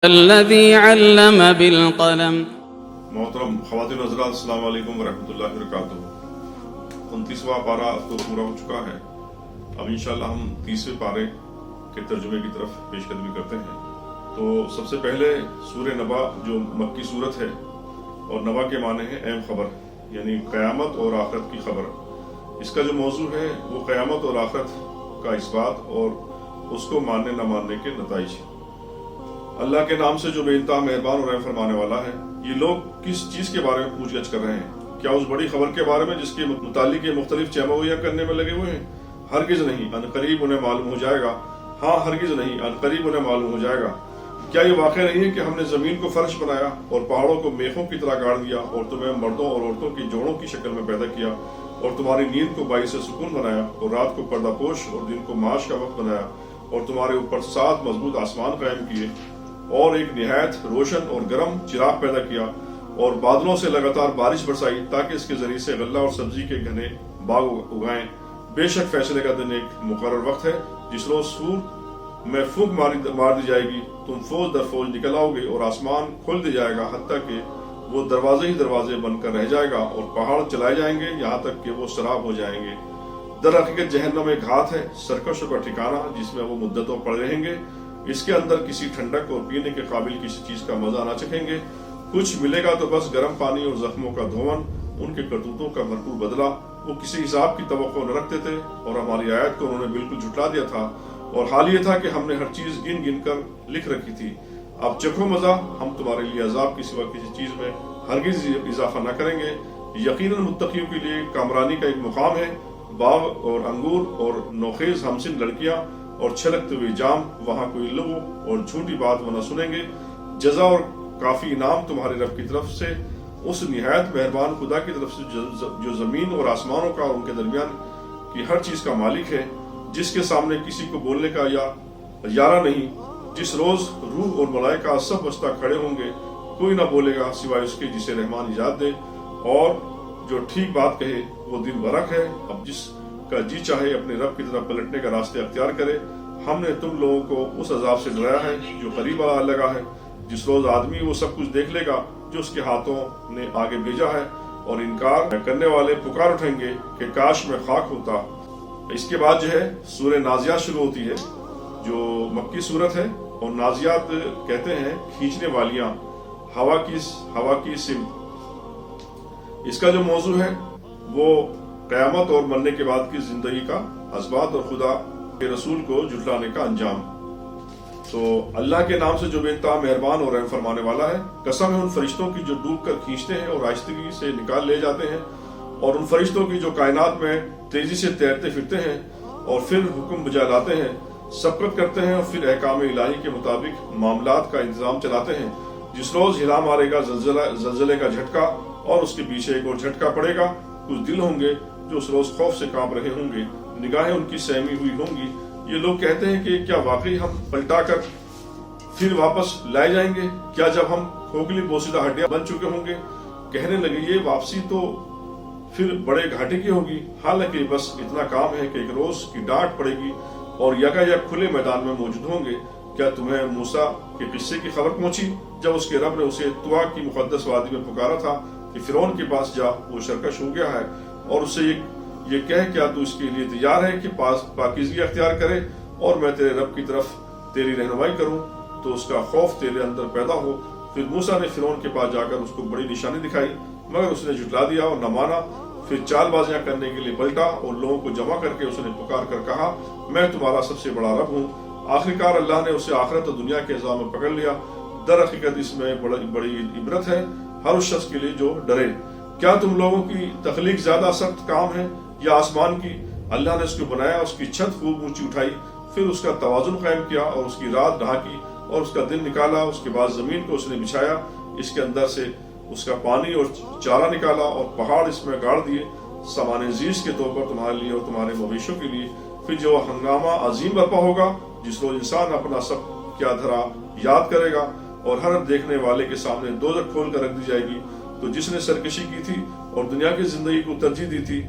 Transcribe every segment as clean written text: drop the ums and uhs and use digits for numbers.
الذي علم بالقلم۔ محترم خواتین و حضرات، السلام علیکم ورحمۃ اللہ وبرکاتہ۔ 29واں پارہ اب تو پورا ہو چکا ہے۔ اب انشاءاللہ ہم 30ویں پارے کے ترجمے کی طرف پیش قدمی کرتے ہیں۔ تو سب سے پہلے سورہ نبا جو مکی صورت ہے، اور نبا کے معنی ہے اہم خبر، یعنی قیامت اور آخرت کی خبر۔ اس کا جو موضوع ہے وہ قیامت اور آخرت کا اثبات اور اس کو ماننے نہ ماننے کے نتائج۔ اللہ کے نام سے جو بے انتہا مہربان اور رحم فرمانے والا ہے۔ یہ لوگ کس چیز کے بارے میں پوچھ گچھ کر رہے ہیں؟ کیا اس بڑی خبر کے بارے میں جس کے متعلق مختلف چہمویاں کرنے میں لگے ہوئے ہیں؟ ہرگز نہیں، ان قریب انہیں معلوم ہو جائے گا۔ ہاں، ہرگز نہیں، ان قریب انہیں معلوم ہو جائے گا۔ کیا یہ واقع نہیں ہے کہ ہم نے زمین کو فرش بنایا اور پہاڑوں کو میخوں کی طرح گاڑ دیا، اور تمہیں مردوں اور عورتوں کی جوڑوں کی شکل میں پیدا کیا، اور تمہاری نیند کو باعث سکون بنایا، اور رات کو پردہ پوش اور دن کو معاش کا وقت بنایا، اور تمہارے اوپر 7 مضبوط آسمان قائم کیے، اور ایک نہایت روشن اور گرم چراغ پیدا کیا، اور بادلوں سے لگاتار بارش برسائی تاکہ اس کے ذریعے سے غلہ اور سبزی کے گھنے باغ اگائیں۔ بے شک فیصلے کا دن ایک مقرر وقت ہے، جس روز سور میں پھونک مار دی جائے گی، تم فوج در فوج نکل آؤ گے، اور آسمان کھول دیا جائے گا حتیٰ کہ وہ دروازے ہی دروازے بن کر رہ جائے گا، اور پہاڑ چلائے جائیں گے یہاں تک کہ وہ سراب ہو جائیں گے۔ در حقیقت جہنم ایک گھات ہے، سرکشوں کا ٹھکانہ، جس میں وہ مدتوں پڑے رہیں گے۔ اس کے اندر کسی ٹھنڈک اور پینے کے قابل کسی چیز کا مزہ نہ چکھیں گے۔ کچھ ملے گا تو بس گرم پانی اور زخموں کا دھون۔ ان کے کرتوتوں کا بھرپور بدلہ۔ وہ کسی حساب کی توقع نہ رکھتے تھے، اور ہماری آیت کو انہوں نے بالکل جھٹلا دیا تھا، اور حال یہ تھا کہ ہم نے ہر چیز گن گن کر لکھ رکھی تھی۔ اب چکھو مزہ، ہم تمہارے لیے عذاب کے سوا کسی چیز میں ہرگز اضافہ نہ کریں گے۔ یقیناً متقیوں کے لیے کامرانی کا ایک مقام ہے، باغ اور انگور اور نوخیز ہمسن لڑکیاں اور چھلکتے ہوئے جام، وہاں کوئی لغو اور جھوٹی بات وہ نہ سنیں گے۔ جزا اور کافی انعام تمہارے رب کی طرف سے، اس نہایت مہربان خدا کی طرف سے جو زمین اور آسمانوں کا اور ان کے درمیان کی ہر چیز کا مالک ہے، جس کے سامنے کسی کو بولنے کا یا یارہ نہیں، جس روز روح اور ملائکہ سب بستہ کھڑے ہوں گے، کوئی نہ بولے گا سوائے اس کے جسے رحمان اجازت دے، اور جو ٹھیک بات کہے وہ دل برق ہے۔ اب جس کا جی چاہے اپنے رب کی طرف پلٹنے کا راستے اختیار کرے۔ ہم نے تم لوگوں کو اس عذاب سے ڈرایا ہے جو قریب آ لگا ہے، جس روز آدمی وہ سب کچھ دیکھ لے گا جو اس کے ہاتھوں نے آگے بھیجا ہے، اور انکار کرنے والے پکار اٹھیں گے کہ کاش میں خاک ہوتا۔ اس کے بعد جو ہے سورہ نازیات شروع ہوتی ہے، جو مکی صورت ہے، اور نازیات کہتے ہیں کھینچنے والیاں، ہوا کی سمت۔ اس کا جو موضوع ہے وہ قیامت اور مرنے کے بعد کی زندگی کا اثبات اور خدا کے رسول کو جھٹلانے کا انجام۔ تو اللہ کے نام سے جو بے انتہا مہربان اور رحم فرمانے والا ہے۔ قسم ہے ان فرشتوں کی جو ڈوب کر کھینچتے ہیں اور آہستگی سے نکال لے جاتے ہیں، اور ان فرشتوں کی جو کائنات میں تیزی سے تیرتے پھرتے ہیں اور پھر حکم بجا لاتے ہیں، سبقت کرتے ہیں، اور پھر احکام الہی کے مطابق معاملات کا انتظام چلاتے ہیں۔ جس روز ہلا مارے گا زلزلے کا جھٹکا، اور اس کے پیچھے ایک اور جھٹکا پڑے گا۔ کچھ دل ہوں گے جو اس روز خوف سے کانپ رہے ہوں گے، نگاہیں ان کی سہمی ہوئی ہوں گی۔ یہ لوگ کہتے ہیں کہ کیا واقعی ہم پلٹا کر پھر واپس لائے جائیں گے؟ کیا جب ہم کھوکھلی بوسیدہ ہڈیاں بن چکے ہوں گے؟ کہنے لگے یہ واپسی تو پھر بڑے گھاٹے کی ہوگی، حالانکہ بس اتنا کام ہے کہ ایک روز کی ڈانٹ پڑے گی اور یکایک کھلے میدان میں موجود ہوں گے۔ کیا تمہیں موسیٰ کے قصے کی خبر پہنچی جب اس کے رب نے اسے طوا کی مقدس وادی میں پکارا تھا کہ فرعون کے پاس جا، وہ سرکش ہو گیا ہے، اور اسے یہ کہہ کیا تو اس کے لیے تیار ہے کہ پاکیزگی اختیار کرے اور میں تیرے رب کی طرف تیری رہنمائی کروں تو اس کا خوف تیرے اندر پیدا ہو۔ پھر موسیٰ نے فرعون کے پاس جا کر اس کو بڑی نشانی دکھائی، مگر اس نے جھٹلا دیا اور نہ مانا۔ پھر چال بازیاں کرنے کے لیے پلٹا اور لوگوں کو جمع کر کے اس نے پکار کر کہا میں تمہارا سب سے بڑا رب ہوں۔ آخرکار اللہ نے اسے آخرت اور دنیا کے عذاب میں پکڑ لیا۔ در حقیقت اس میں بڑی عبرت ہے ہر اس شخص کے لیے جو ڈرے۔ کیا تم لوگوں کی تخلیق زیادہ سخت کام ہے یا آسمان کی؟ اللہ نے اس کو بنایا، اس کی چھت خوب اونچی اٹھائی، پھر اس کا توازن قائم کیا، اور اس کی رات ڈھانکی اور اس کا دن نکالا۔ اس کے بعد زمین کو اس نے بچھایا، اس کے اندر سے اس کا پانی اور چارہ نکالا، اور پہاڑ اس میں گاڑ دیے سامان زیست کے طور پر تمہارے لیے اور تمہارے مویشوں کے لیے۔ پھر جو ہنگامہ عظیم برپا ہوگا، جس روز انسان اپنا سب کیا دھرا یاد کرے گا، اور ہر دیکھنے والے کے سامنے دوزخ کھول کر رکھ دی جائے گی۔ تو جس نے سرکشی کی تھی اور دنیا کی زندگی کو ترجیح دی تھی،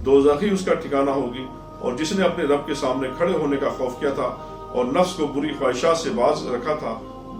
دوزخ ہی اس کا ٹھکانہ ہوگی۔ اور جس نے اپنے رب کے سامنے کھڑے ہونے کا خوف کیا تھا اور نفس کو بری خواہشات سے باز رکھا تھا،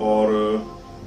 اور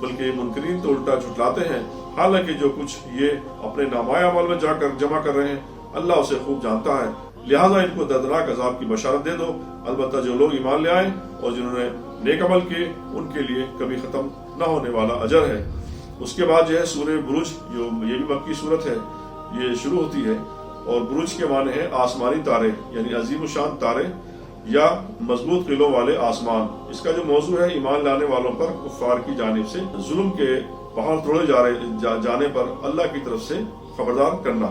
بلکہ یہ منکرین تو الٹا جھٹلاتے ہیں، حالانکہ جو کچھ یہ اپنے نامۂ عمل میں جمع کر رہے ہیں اللہ اسے خوب جانتا ہے، لہذا ان کو دردناک عذاب کی بشارت دے دو۔ البتہ جو لوگ ایمان لے آئے اور جنہوں نے نیک عمل کیے ان کے لیے کبھی ختم نہ ہونے والا اجر ہے۔ اس کے بعد جو ہے سورہ برج، جو یہ بھی مکی صورت ہے، یہ شروع ہوتی ہے، اور برج کے معنی ہے آسمانی تارے، یعنی عظیم الشان تارے یا مضبوط قلعوں والے آسمان۔ اس کا جو موضوع ہے ایمان لانے والوں پر کفار کی جانب سے ظلم کے پہاڑ توڑے جانے پر اللہ کی طرف سے خبردار کرنا۔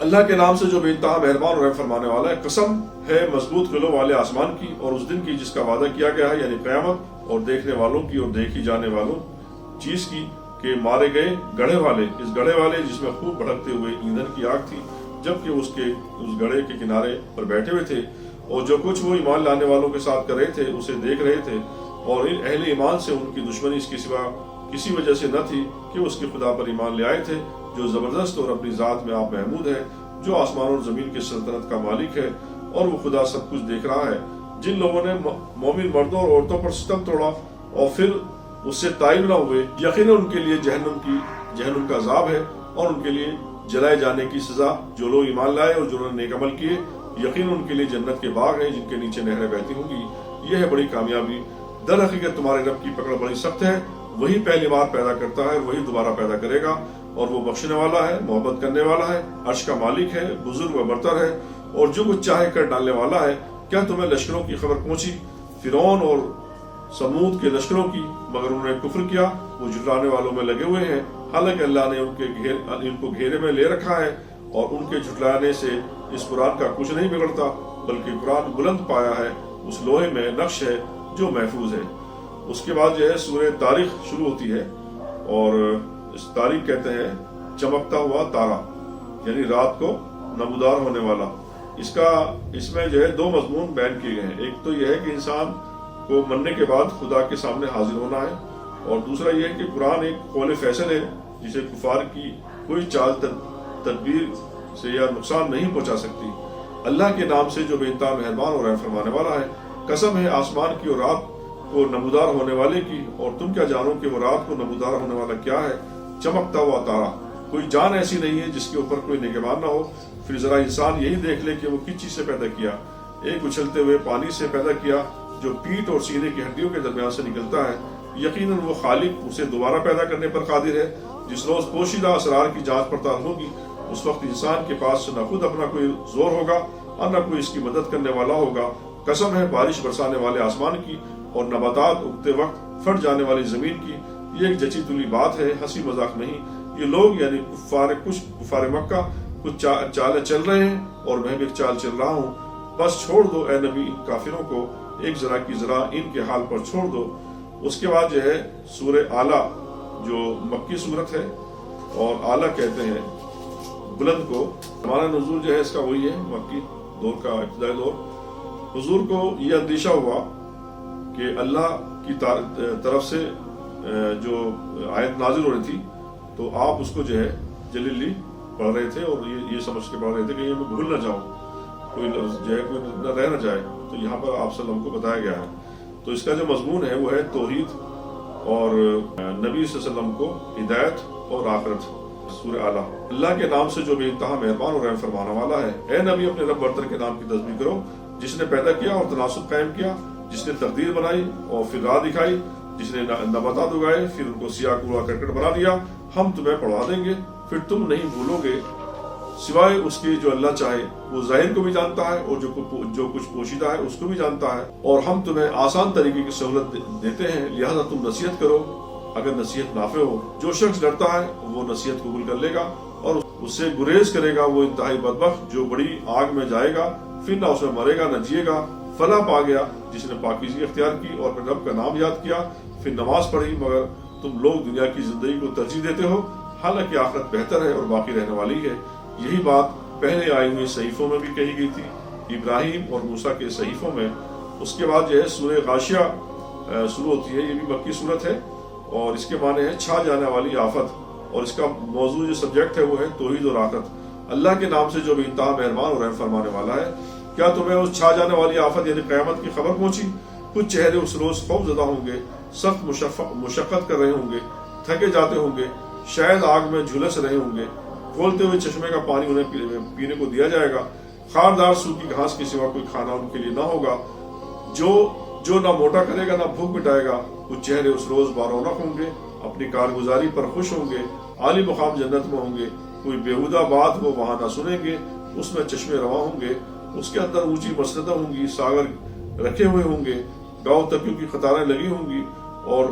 اللہ کے نام سے جو بے انتہا مہربان اور رحم فرمانے والا ہے، قسم ہے مضبوط قلعوں والے آسمان کی اور اس دن کی جس کا وعدہ کیا گیا ہے، یعنی قیامت، اور دیکھنے والوں کی اور دیکھی جانے والوں چیز کی، کہ مارے گئے گڑھے والے، اس گڑھے والے جس میں خوب بھڑکتے ہوئے ایندھن کی آگ تھی، جبکہ اس گڑھے کے کنارے پر بیٹھے ہوئے تھے، اور جو کچھ وہ ایمان لانے والوں کے ساتھ کر رہے تھے اسے دیکھ رہے تھے، اور ان اہل ایمان سے ان کی دشمنی اس کے سوا کسی وجہ سے نہ تھی کہ اس کے خدا پر ایمان لے آئے تھے، جو زبردست اور اپنی ذات میں آپ محمود ہے، جو آسمان اور زمین کی سلطنت کا مالک ہے، اور وہ خدا سب کچھ دیکھ رہا ہے۔ جن لوگوں نے مومن مردوں اور عورتوں پر ستم توڑا اور پھر اس سے تائب نہ ہوئے، یقیناً ان کے لیے جہنم کا عذاب ہے، اور ان کے لیے جلائے جانے کی سزا۔ جو لوگ ایمان لائے اور جنہوں نے نیک عمل کیے، یقیناً ان کے لیے جنت کے باغ ہیں جن کے نیچے نہریں بہتی ہوں گی، یہ ہے بڑی کامیابی۔ در حقیقت تمہارے رب کی پکڑ بڑی سخت ہے، وہی پہلی بار پیدا کرتا ہے، وہی دوبارہ پیدا کرے گا، اور وہ بخشنے والا ہے، محبت کرنے والا ہے، عرش کا مالک ہے، بزرگ و برتر ہے، اور جو کچھ چاہے کر ڈالنے والا ہے۔ کیا تمہیں لشکروں کی خبر پہنچی، فرعون اور سمود کے لشکروں کی؟ مگر انہوں نے کفر کیا، وہ جھٹلانے والوں میں لگے ہوئے ہیں، حالانکہ اللہ نے ان کو گھیرے میں لے رکھا ہے، اور ان کے جھٹلانے سے اس قرآن کا کچھ نہیں بگڑتا، بلکہ قرآن بلند پایا ہے، اس لوہے میں نقش ہے جو محفوظ ہے۔ اس کے بعد جو ہے سورہ تاریخ شروع ہوتی ہے، اور اس تاریخ کہتے ہیں چمکتا ہوا تارا، یعنی رات کو نمودار ہونے والا۔ اس میں جو ہے دو مضمون بیان کیے گئے ہیں، ایک تو یہ ہے کہ انسان کو مرنے کے بعد خدا کے سامنے حاضر ہونا ہے، اور دوسرا یہ ہے کہ قرآن ایک قول فیصل ہے جسے کفار کی کوئی چال تدبیر سے یا نقصان نہیں پہنچا سکتی۔ اللہ کے نام سے جو بے انتہا مہربان اور رحم فرمانے والا ہے، قسم ہے آسمان کی اور رات کو نمودار ہونے والے کی، اور تم کیا جانو کہ وہ رات کو نمودار ہونے والا کیا ہے؟ چمکتا ہوا تارا۔ کوئی جان ایسی نہیں ہے جس کے اوپر کوئی نگہبان نہ ہو۔ پھر ذرا انسان یہی دیکھ لے کہ وہ کس چیز سے پیدا کیا۔ ایک اچھلتے ہوئے پانی سے پیدا کیا جو پیٹ اور سینے کی ہڈیوں کے درمیان سے نکلتا ہے، یقیناً وہ خالق اسے دوبارہ پیدا کرنے پر قادر ہے۔ جس روز پوشیدہ اسرار کی جانچ پڑتال ہوگی، اس وقت انسان کے پاس نہ خود اپنا کوئی زور ہوگا اور نہ کوئی اس کی مدد کرنے والا ہوگا۔ قسم ہے بارش برسانے والے آسمان کی اور نباتات اگتے وقت پھٹ جانے والی زمین کی، یہ ایک جچی تلی بات ہے، ہنسی مذاق نہیں۔ یہ لوگ یعنی کفار مکہ کچھ چالیں چل رہے ہیں اور میں بھی ایک چال چل رہا ہوں، بس چھوڑ دو اے نبی ان کافروں کو، ایک ذرا کی ذرا ان کے حال پر چھوڑ دو۔ اس کے بعد جو ہے سورہ اعلیٰ جو مکی صورت ہے، اور اعلیٰ کہتے ہیں بلند کو۔ ہمارا نزول جو ہے اس کا وہی ہے، مکی دور کا ابتدائی دور۔ حضور کو یہ اندیشہ ہوا کہ اللہ کی طرف سے جو آیت نازل ہو رہی تھی تو آپ اس کو جو ہے جلیلی پڑھ رہے تھے، اور یہ سمجھ کے پڑھ رہے تھے کہ یہ میں بھول نہ جاؤں، کوئی لفظ جو ہے کوئی نہ رہ نہ جائے، تو یہاں پر آپ صلی اللہ علیہ وسلم کو بتایا گیا ہے۔ تو اس کا جو مضمون ہے وہ ہے توحید اور نبی صلی اللہ علیہ وسلم کو ہدایت اور آخرت۔ سورہ اعلیٰ۔ اللہ کے نام سے جو بے انتہا مہربان اور رحم فرمانے والا ہے۔ اے نبی اپنے رب برتر کے نام کی تسبیح کرو، جس نے پیدا کیا اور تناسب قائم کیا، جس نے تقدیر بنائی اور پھر راہ دکھائی، جس نے نباتات اگائے پھر ان کو سیاہ کوڑا کرکٹ بنا دیا۔ ہم تمہیں پڑھا دیں گے پھر تم نہیں بھولو گے، سوائے اس کے جو اللہ چاہے۔ وہ ظاہر کو بھی جانتا ہے اور جو کچھ پوشیدہ ہے اس کو بھی جانتا ہے، اور ہم تمہیں آسان طریقے کی سہولت دیتے ہیں، لہذا تم نصیحت کرو اگر نصیحت نافع ہو۔ جو شخص ڈرتا ہے وہ نصیحت قبول کر لے گا، اور اس سے گریز کرے گا وہ انتہائی بدبخت جو بڑی آگ میں جائے گا، پھر نہ اس میں مرے گا نہ جیے گا۔ فلاح پا گیا جس نے پاکیزگی اختیار کی اور اپنے رب کا نام یاد کیا، پھر نماز پڑھی، مگر تم لوگ دنیا کی زندگی کو ترجیح دیتے ہو، حالانکہ آخرت بہتر ہے اور باقی رہنے والی ہے۔ یہی بات پہلے آئی ہوئی صحیفوں میں بھی کہی گئی تھی، ابراہیم اور موسیٰ کے صحیفوں میں۔ اس کے بعد جو ہے سورہ غاشیہ شروع ہوتی ہے، یہ بھی مکی صورت ہے، اور اس کے معنی ہے چھا جانے والی آفت، اور اس کا موضوع جو سبجیکٹ ہے وہ ہے توحید اور آخرت۔ اللہ کے نام سے جو بے انتہا مہربان اور رحم فرمانے والا ہے۔ کیا تمہیں اس چھا جانے والی آفت یعنی قیامت کی خبر پہنچی؟ کچھ چہرے اس روز خوف زدہ ہوں گے، سخت مشقت کر رہے ہوں گے، تھکے جاتے ہوں گے، شاید آگ میں جھلس رہے ہوں گے، کھولتے ہوئے چشمے کا پانی انہیں پینے کو دیا جائے گا، خاردار سوکھی گھاس کے سوا کوئی کھانا ان کے لیے نہ ہوگا، جو نہ موٹا کرے گا نہ بھوک مٹائے گا، کچھ چہرے اس روز بارونق ہوں گے، اپنی کارگزاری پر خوش ہوں گے، عالی مقام جنت میں ہوں گے، کوئی بیہودہ بات وہ وہاں نہ سنیں گے، اس میں چشمے رواں ہوں گے، اس کے اندر اونچی مسندیں ہوں گی، ساغر رکھے ہوئے ہوں گے، گاؤں تکیوں کی قطاریں لگی ہوں گی اور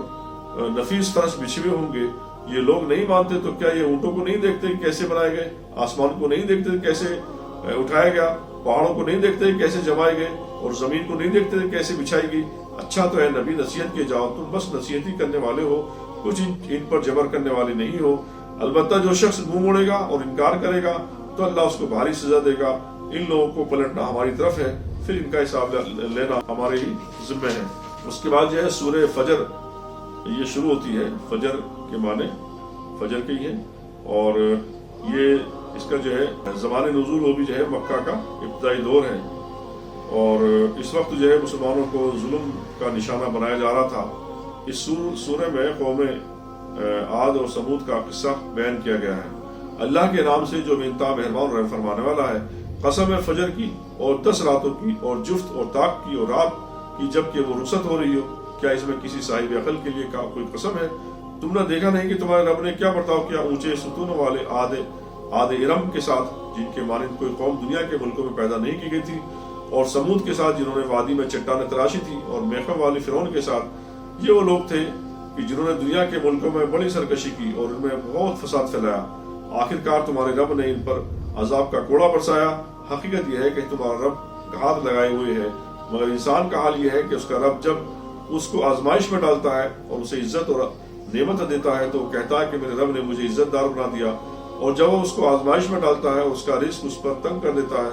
نفیس فرش بچھے ہوئے ہوں گے۔ یہ لوگ نہیں مانتے تو کیا یہ اونٹوں کو نہیں دیکھتے کیسے بنائے گئے، آسمان کو نہیں دیکھتے کیسے اٹھایا گیا، پہاڑوں کو نہیں دیکھتے کیسے جمائے گئے، اور زمین کو نہیں دیکھتے کیسے بچھائی گئی۔ اچھا تو ہے نبی نصیحت کے جاؤ، تم بس نصیحت ہی کرنے والے ہو، کچھ ان پر جبر کرنے والے نہیں ہو۔ البتہ جو شخص منہ موڑے گا اور انکار کرے گا تو اللہ اس کو بھاری سزا دے گا۔ ان لوگوں کو پلٹنا ہماری طرف ہے، پھر ان کا حساب لینا ہمارے ہی ذمہ ہے۔ اس کے بعد جو ہے سورہ فجر یہ شروع ہوتی ہے، فجر کے معنی فجر کے ہی ہیں، اور یہ اس کا جو ہے زمان نزول وہ بھی جو ہے مکہ کا ابتدائی دور ہے، اور اس وقت جو ہے مسلمانوں کو ظلم کا نشانہ بنایا جا رہا تھا۔ اس سورہ میں قوم عاد اور سمود کا قصہ بیان کیا گیا ہے۔ اللہ کے نام سے جو بے انتہا مہربان اور رحم فرمانے والا ہے، قسم ہے فجر کی اور 10 راتوں کی اور جفت اور طاق کی اور رات کی جب کہ وہ رخصت ہو رہی ہو، کیا اس میں کسی صاحب عقل کے لیے کوئی قسم ہے؟ تم نے دیکھا نہیں کہ تمہارے رب نے کیا برتاؤ کیا اونچے ستونوں والے عاد ارم کے ساتھ، جن کے مانند کوئی قوم دنیا کے ملکوں میں پیدا نہیں کی گئی تھی، اور سمود کے ساتھ جنہوں نے وادی میں چٹانیں تراشی تھی، اور میخم والے فرعون کے ساتھ۔ یہ وہ لوگ تھے کہ جنہوں نے دنیا کے ملکوں میں بڑی سرکشی کی اور ان میں بہت فساد پھیلایا۔ آخرکار تمہارے رب نے ان پر عذاب کا کوڑا برسایا۔ حقیقت یہ ہے کہ تمہارا رب گھات لگائے ہوئے ہے، مگر انسان کا حال یہ ہے کہ اس کا رب جب اس کو آزمائش میں ڈالتا ہے اور اسے عزت اور نعمت دیتا ہے تو وہ کہتا ہے کہ میرے رب نے مجھے عزت دار بنا دیا، اور جب وہ اس کو آزمائش میں ڈالتا ہے اور اس کا رزق اس پر تنگ کر دیتا ہے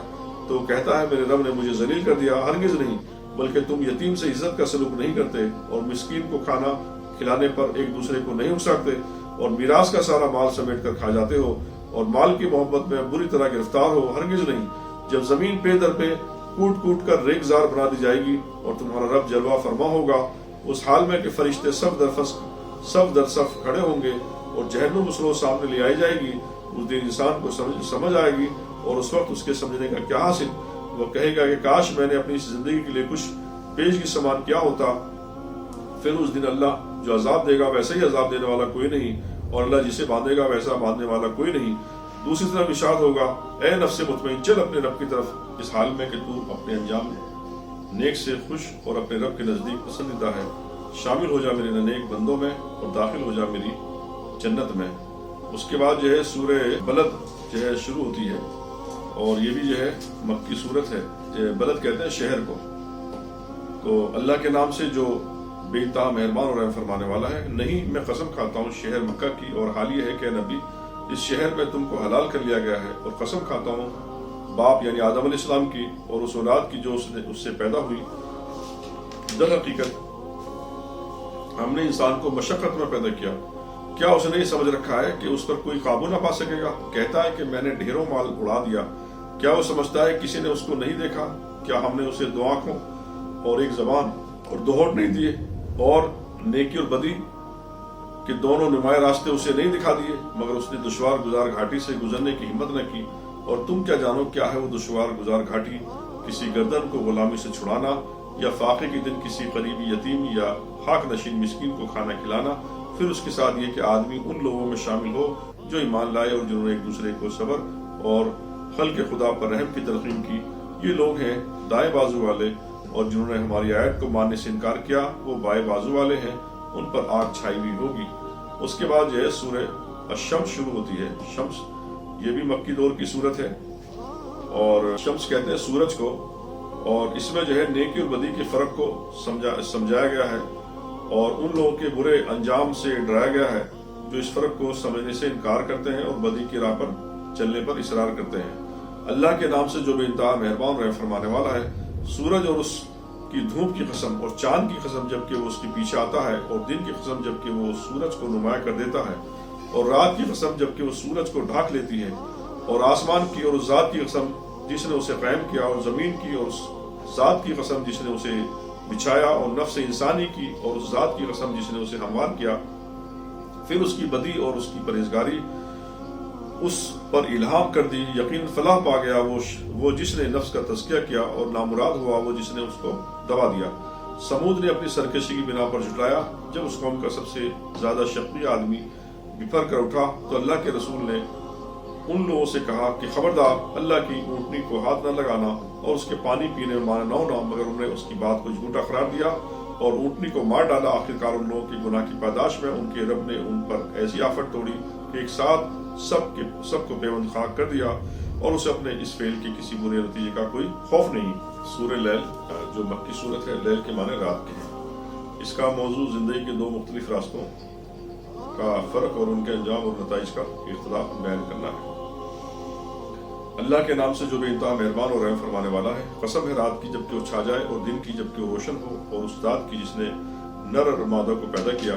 تو وہ کہتا ہے میرے رب نے مجھے ذلیل کر دیا۔ ہرگز نہیں، بلکہ تم یتیم سے عزت کا سلوک نہیں کرتے اور مسکین کو کھانا کھلانے پر ایک دوسرے کو نہیں اکساتے، اور میراث کا سارا مال سمیٹ کر کھا جاتے ہو اور مال کی محبت میں بری طرح گرفتار ہو۔ ہرگز نہیں، جب زمین پہ در پہ کوٹ کوٹ کر ریگزار بنا دی جائے گی اور تمہارا رب جلوہ فرما ہوگا، اس حال میں کہ فرشتے صف در صف کھڑے ہوں گے اور جہنم اس روز سامنے لے آئی جائے گی۔ اس دن انسان کو سمجھ آئے گی، اور اس وقت اس کے سمجھنے کا کیا حاصل؟ وہ کہے گا کہ کاش میں نے اپنی زندگی کے لیے کچھ پیشگی سامان کیا ہوتا۔ پھر اس دن اللہ جو عذاب دے گا ویسا ہی عذاب دینے والا کوئی نہیں، اور اللہ جسے باندھے گا ویسا باندھنے والا کوئی نہیں۔ دوسری طرف ارشاد ہوگا، اے نفس مطمئن چل اپنے رب کی طرف، اس حال میں کہ تو اپنے انجام نیک سے خوش اور اپنے رب کے نزدیک پسندیدہ ہے۔ شامل ہو جا میرے نیک بندوں میں اور داخل ہو جا میری جنت میں۔ اس کے بعد جو ہے سورہ بلد جو ہے شروع ہوتی ہے، اور یہ بھی جو ہے مکی صورت ہے۔ بلد کہتے ہیں شہر کو۔ تو اللہ کے نام سے جو بے انتہا مہربان اور رحم فرمانے والا ہے، نہیں میں قسم کھاتا ہوں شہر مکہ کی، اور حال یہ ہے کہ نبی اس شہر میں تم کو حلال کر لیا گیا ہے، اور قسم کھاتا ہوں باپ یعنی آدم علیہ السلام کی اور اس اولاد کی جو اس سے پیدا ہوئی، در حقیقت ہم نے انسان کو مشقت میں پیدا کیا۔ کیا اس نے یہ سمجھ رکھا ہے کہ اس پر کوئی قابو نہ پا سکے گا؟ کہتا ہے کہ میں نے ڈھیروں مال اڑا دیا۔ کیا وہ سمجھتا ہے کسی نے اس کو نہیں دیکھا؟ کیا ہم نے اسے 2 آنکھوں اور 1 زبان اور 2 ہونٹ نہیں دیے، اور نیکی اور بدی کے دونوں نمایاں راستے اسے نہیں دکھا دیے؟ مگر اس نے دشوار گزار گھاٹی سے گزرنے کی ہمت نہ کی۔ اور تم کیا جانو کیا ہے وہ دشوار گزار گھاٹی؟ کسی گردن کو غلامی سے چھڑانا، یا فاقے کے دن کسی قریبی یتیم یا خاک نشین مسکین کو کھانا کھلانا، پھر اس کے ساتھ یہ کہ آدمی ان لوگوں میں شامل ہو جو ایمان لائے اور جنہوں نے ایک دوسرے کو صبر اور خلق خدا پر رحم کی تلقین کی۔ یہ لوگ ہیں دائیں بازو والے، اور جنہوں نے ہماری آیت کو ماننے سے انکار کیا وہ بائیں بازو والے ہیں، ان پر آگ چھائی ہوئی ہوگی۔ اس کے بعد جو ہے سورہ الشمس شروع ہوتی ہے۔ شمس یہ بھی مکی دور کی صورت ہے، اور شمس کہتے ہیں سورج کو، اور اس میں جو ہے نیکی اور بدی کے فرق کو سمجھایا گیا ہے، اور ان لوگوں کے برے انجام سے ڈرایا گیا ہے جو اس فرق کو سمجھنے سے انکار کرتے ہیں اور بدی کی راہ پر چلنے پر اصرار کرتے ہیں۔ اللہ کے نام سے جو بے انتہا مہربان اور رحم فرمانے والا ہے۔ سورج اور اس کی دھوپ کی قسم، اور چاند کی قسم جبکہ وہ اس کے پیچھے آتا ہے، اور دن کی قسم جبکہ وہ سورج کو نمایاں کر دیتا ہے، اور رات کی قسم جبکہ وہ سورج کو ڈھانک لیتی ہے، اور آسمان کی اور اس ذات کی قسم جس نے اسے قائم کیا، اور زمین کی اور اس ذات کی قسم جس نے اسے بچھایا اور نفس انسانی کی اور اس ذات کی قسم جس نے اسے ہموار کیا، پھر اس کی بدی اور اس کی پرہیزگاری اس پر الہام کر دی، یقین فلاح پا گیا وہ جس نے نفس کا تزکیہ کیا، اور نامراد ہوا وہ جس نے اس کو دبا دیا۔ سمود نے اپنی سرکشی کی بنا پر جھٹلایا۔ جب اس قوم کا سب سے زیادہ شقی آدمی بپھر کر اٹھا تو اللہ کے رسول نے ان لوگوں سے کہا کہ خبردار اللہ کی اونٹنی کو ہاتھ نہ لگانا اور اس کے پانی پینے میں مانا نہ ہونا، مگر انہوں نے اس کی بات کو جھوٹا قرار دیا اور اونٹنی کو مار ڈالا۔ آخرکار ان لوگوں کے گناہ کی پاداش میں ان کے رب نے ان پر ایسی آفت توڑی کہ ایک ساتھ سب کو پیوند خاک کر دیا، اور اسے اپنے اس فعل کے کسی برے نتیجے کا کوئی خوف نہیں۔ سورہ لیل جو مکی صورت ہے، لیل کے معنی رات کے ہیں۔ اس کا موضوع زندگی کے دو مختلف راستوں کا فرق اور ان کے انجام اور نتائج کا اختلاف بیان کرنا ہے۔ اللہ کے نام سے جو بے انتہا مہربان اور رحم فرمانے والا ہے۔ قسم ہے رات کی جبکہ وہ چھا جائے اور دن کی جبکہ وہ روشن ہو، اور اس ذات کی جس نے نر اور مادہ کو پیدا کیا۔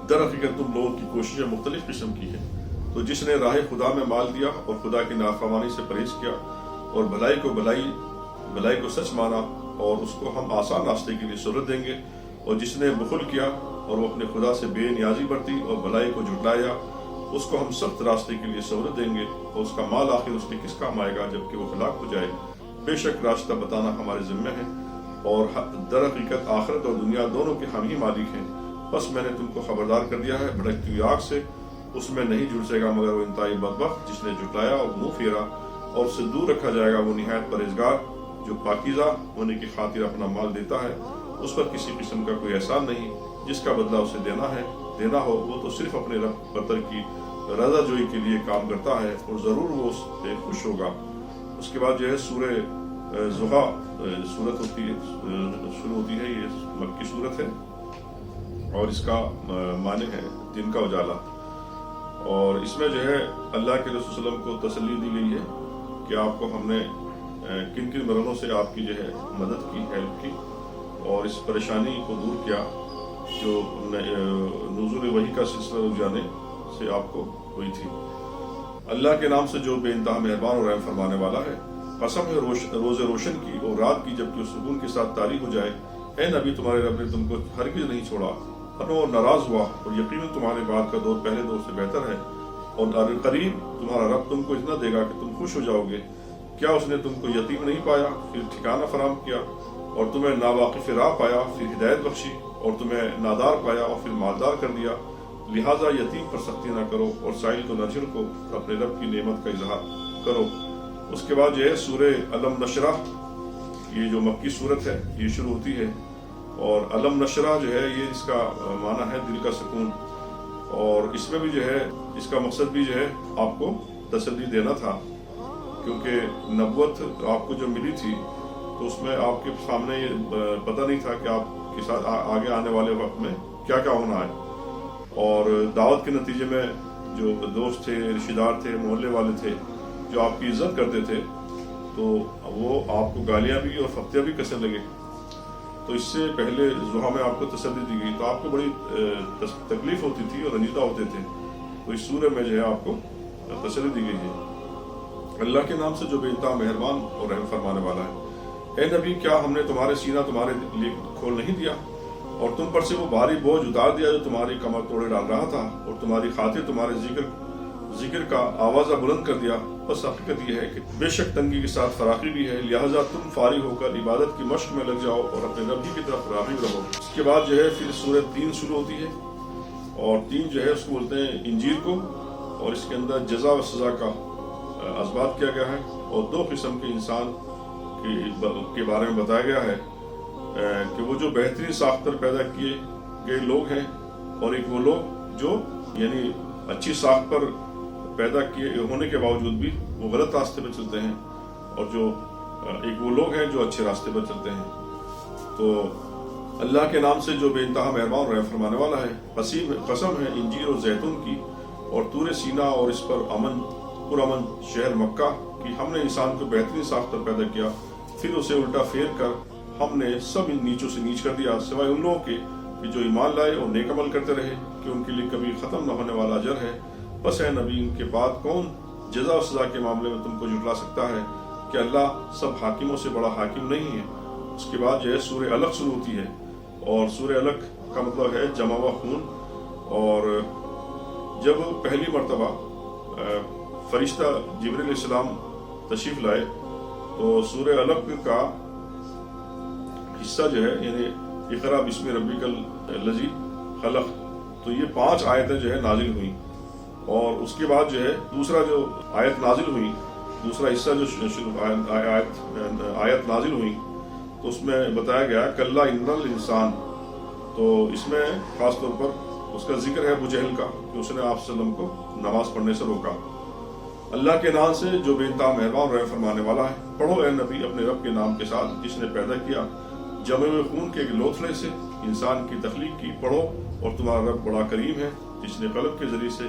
در حقیقت تم لوگوں کی کوششیں مختلف قسم کی ہیں، تو جس نے راہ خدا میں مال دیا اور خدا کی نافرمانی سے پرہیز کیا اور بھلائی کو سچ مانا، اور اس کو ہم آسان راستے کے لیے سہولت دیں گے، اور جس نے بخل کیا اور وہ اپنے خدا سے بے نیازی برتی اور بھلائی کو جھٹلایا، اس کو ہم سخت راستے کے لیے سہولت دیں گے، اور اس کا مال آخر اس کے کس کام آئے گا جبکہ وہ ہلاک ہو جائے۔ بے شک راستہ بتانا ہمارے ذمہ ہے، اور در حقیقت آخرت اور دنیا دونوں کے ہم ہی مالک ہیں۔ بس میں نے تم کو خبردار کر دیا ہے بھڑکتی ہوئی آگ سے، اس میں نہیں جھلسے گا مگر وہ انتہائی بدبخت جس نے جھٹلایا اور منہ پھیرا، اور اس سے دور رکھا جائے گا وہ نہایت پرہیزگار جو پاکیزہ ہونے کی خاطر اپنا مال دیتا ہے۔ اس پر کسی قسم کا کوئی احسان نہیں، جس کا بدلہ اسے دینا ہو وہ تو صرف اپنے رب برتر کی رضا جوئی کے لیے کام کرتا ہے، اور ضرور وہ اس سے خوش ہوگا۔ اس کے بعد جو ہے سورہ ضحیٰ سورت شروع ہوتی ہے۔ یہ مکی صورت ہے اور اس کا معنی ہے دن کا اجالا، اور اس میں جو ہے اللہ کے رسول صلی اللہ علیہ وسلم کو تسلی دی گئی ہے کہ آپ کو ہم نے کن کن مرحلوں سے آپ کی جو ہے مدد کی، ہیلپ کی، اور اس پریشانی کو دور کیا جو نزول وحی کا سلسلہ رک جانے سے آپ کو ہوئی تھی۔ اللہ کے نام سے جو بے انتہا مہربان اور رحم فرمانے والا ہے۔ قسم ہے روز روشن کی اور رات کی جبکہ سکون کے ساتھ تاریک ہو جائے۔ اے نبی تمہارے رب نے تم کو ہرگز نہیں چھوڑا، اور ناراض ہوا، اور یقیناً تمہارے بعد کا دور پہلے دور سے بہتر ہے، اور قریب تمہارا رب تم کو اتنا دے گا کہ تم خوش ہو جاؤ گے۔ کیا اس نے تم کو یتیم نہیں پایا پھر ٹھکانہ فراہم کیا، اور تمہیں ناواقف راہ پایا پھر ہدایت بخشی، اور تمہیں نادار پایا اور پھر مالدار کر دیا؟ لہٰذا یتیم پر سختی نہ کرو اور سائل کو نہ جھڑکو، اپنے رب کی نعمت کا اظہار کرو۔ اس کے بعد جو ہے سورہ علم نشرح، یہ جو مکی صورت ہے یہ شروع ہوتی ہے، اور علم نشرح جو ہے یہ اس کا معنی ہے دل کا سکون، اور اس میں بھی جو ہے اس کا مقصد بھی جو ہے آپ کو تسلی دینا تھا، کیونکہ نبوت آپ کو جو ملی تھی تو اس میں آپ کے سامنے یہ پتہ نہیں تھا کہ آپ کے ساتھ آگے آنے والے وقت میں کیا کیا ہونا ہے، اور دعوت کے نتیجے میں جو دوست تھے، رشتہ دار تھے، محلے والے تھے جو آپ کی عزت کرتے تھے، تو وہ آپ کو گالیاں بھی اور فتویٰ بھی کسے لگے۔ تو اس سے پہلے ضحیٰ میں آپ کو تسلی دی گئی تو آپ کو بڑی تکلیف ہوتی تھی اور رنجیدہ ہوتے تھے، تو اس سورہ میں جو ہے آپ کو تسلی دی گئی ہے۔ اللہ کے نام سے جو بے انتہا مہربان اور رحم فرمانے والا ہے۔ اے نبی کیا ہم نے تمہارے سینہ تمہارے لیے کھول نہیں دیا، اور تم پر سے وہ بھاری بوجھ اتار دیا جو تمہاری کمر توڑے ڈال رہا تھا، اور تمہاری خاطر تمہارے ذکر کا آوازہ بلند کر دیا؟ بس حقیقت یہ ہے کہ بے شک تنگی کے ساتھ فراخی بھی ہے، لہٰذا تم فارغ ہو کر عبادت کی مشق میں لگ جاؤ اور اپنے رب کی طرف راغب رہو۔ اس کے بعد جو ہے پھر سورہ 3 شروع ہوتی ہے، اور 3 جو ہے اس کو بولتے ہیں انجیل کو، اور اس کے اندر جزا و سزا کا اثبات کیا گیا ہے، اور 2 قسم کے انسان کے بارے میں بتایا گیا ہے کہ وہ جو بہترین ساختر پیدا کیے گئے لوگ ہیں، اور ایک وہ لوگ جو یعنی اچھی ساخت پر پیدا کیے ہونے کے باوجود بھی وہ غلط راستے پر چلتے ہیں، اور جو ایک وہ لوگ ہیں جو اچھے راستے پر چلتے ہیں۔ تو اللہ کے نام سے جو بے انتہا مہربان اور رحم فرمانے والا ہے۔ قسم ہے انجیر اور زیتون کی اور طور سینا اور اس پر پرامن شہر مکہ کی، ہم نے انسان کو بہترین ساخت پر پیدا کیا، پھر اسے الٹا پھیر کر ہم نے سب ان نیچوں سے نیچ کر دیا، سوائے ان لوگوں کے کہ جو ایمان لائے اور نیک عمل کرتے رہے، کہ ان کے لیے کبھی ختم نہ ہونے والا اجر ہے۔ بس اے نبی ان کے بعد کون جزا و سزا کے معاملے میں تم کو جھٹلا سکتا ہے؟ کہ اللہ سب حاکموں سے بڑا حاکم نہیں ہے، اس کے بعد جو ہے سورہ علق شروع ہوتی ہے، اور سورہ علق کا مطلب ہے جمع و خون۔ اور جب پہلی مرتبہ فرشتہ جبریل علیہ السلام تشریف لائے تو سورہ علق کا حصہ جو ہے یعنی اقرا بسم ربک الذی خلق، تو یہ 5 آیتیں جو ہے نازل ہوئیں۔ اور اس کے بعد جو ہے دوسرا جو آیت نازل ہوئی، دوسرا حصہ جو آیت نازل ہوئی، تو اس میں بتایا گیا کلا ان الانسان، تو اس میں خاص طور پر اس کا ذکر ہے ابو جہل کا کہ اس نے آپ صلی اللہ علیہ وسلم کو نماز پڑھنے سے روکا۔ اللہ کے نام سے جو بے انتہا مہربان رحم فرمانے والا ہے، پڑھو اے نبی اپنے رب کے نام کے ساتھ جس نے پیدا کیا جمع ہوئے خون کے ایک لوتھڑے سے انسان کی تخلیق کی، پڑھو اور تمہارا رب بڑا کریم ہے جس نے قلم کے ذریعے سے